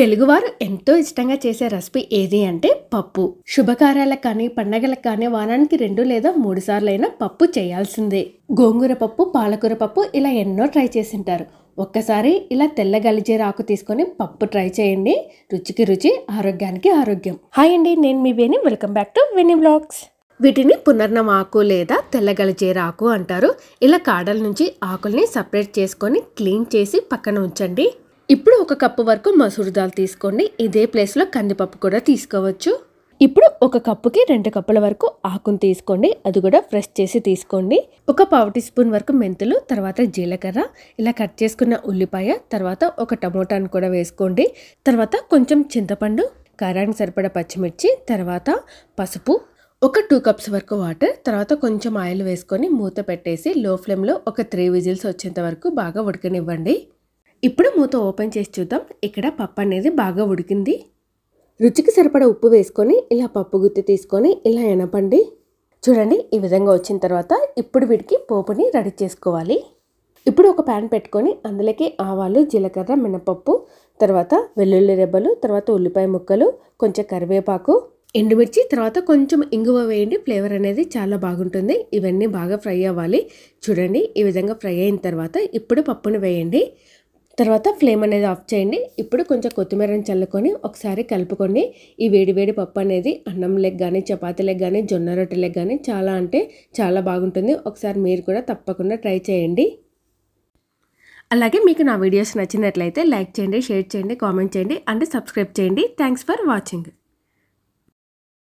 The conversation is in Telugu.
తెలుగువారు ఎంతో ఇష్టంగా చేసే రెసిపీ ఏది అంటే పప్పు. శుభకార్యాలకు కానీ, పండగలకు కానీ వారానికి 2 లేదా 3 సార్లైనా పప్పు చేయాల్సిందే. గోంగూర పప్పు, పాలకూర పప్పు ఇలా ఎన్నో ట్రై చేసింటారు. ఒక్కసారి ఇలా తెల్ల గలిజేర ఆకు తీసుకొని పప్పు ట్రై చేయండి. రుచికి రుచి, ఆరోగ్యానికి ఆరోగ్యం. హాయ్ అండి, నేను మీ Veni. Welcome back to Veni vlogs. వీటిని పునర్నమ ఆకు లేదా తెల్ల గలిజేర ఆకు అంటారు. ఇలా కాడల నుంచి ఆకుల్ని సపరేట్ చేసుకొని క్లీన్ చేసి పక్కన ఉంచండి. ఇప్పుడు 1 కప్పు వరకు మసూర్ దాల్ తీసుకోండి. ఇదే ప్లేస్లో కందిపప్పు కూడా తీసుకోవచ్చు. ఇప్పుడు 1 కప్పుకి 2 కప్పుల వరకు ఆకును తీసుకోండి. అది కూడా ఫ్రెష్ చేసి తీసుకోండి. 1 పావు టీ స్పూన్ వరకు మెంతులు, తర్వాత జీలకర్ర, ఇలా కట్ చేసుకున్న ఉల్లిపాయ, తర్వాత 1 టమోటాను కూడా వేసుకోండి. తర్వాత కొంచెం చింతపండు, కారానికి సరిపడా పచ్చిమిర్చి, తర్వాత పసుపు, 2 కప్స్ వరకు వాటర్, తర్వాత కొంచెం ఆయిల్ వేసుకొని మూత పెట్టేసి లో ఫ్లేమ్లో 3 విజిల్స్ వచ్చేంత వరకు బాగా ఉడకనివ్వండి. ఇప్పుడు మూత ఓపెన్ చేసి చూద్దాం. ఇక్కడ పప్పు అనేది బాగా ఉడికింది. రుచికి సరిపడా ఉప్పు వేసుకొని ఇలా పప్పు గుత్తి తీసుకొని ఇలా ఎనపండి. చూడండి, ఈ విధంగా వచ్చిన తర్వాత ఇప్పుడు వీటికి పోపుని రెడీ చేసుకోవాలి. ఇప్పుడు ఒక ప్యాన్ పెట్టుకొని అందులోకి ఆవాలు, జీలకర్ర, మినపప్పు, తర్వాత వెల్లుల్లి రెబ్బలు, తర్వాత ఉల్లిపాయ ముక్కలు, కొంచెం కరివేపాకు, ఎండుమిర్చి, తర్వాత కొంచెం ఇంగువ వేయండి. ఫ్లేవర్ అనేది చాలా బాగుంటుంది. ఇవన్నీ బాగా ఫ్రై అవ్వాలి. చూడండి, ఈ విధంగా ఫ్రై అయిన తర్వాత ఇప్పుడు పప్పును వేయండి. తర్వాత ఫ్లేమ్ అనేది ఆఫ్ చేయండి. ఇప్పుడు కొంచెం కొత్తిమీరని చల్లుకొని ఒకసారి కలుపుకోండి. ఈ వేడి పప్పు అనేది అన్నంలోకి కానీ, చపాతీలకు కానీ, జొన్న రొట్టెలకు కానీ చాలా అంటే చాలా బాగుంటుంది. ఒకసారి మీరు కూడా తప్పకుండా ట్రై చేయండి. అలాగే మీకు నా వీడియోస్ నచ్చినట్లయితే లైక్ చేయండి, షేర్ చేయండి, కామెంట్ చేయండి అండ్ సబ్స్క్రైబ్ చేయండి. Thanks for watching.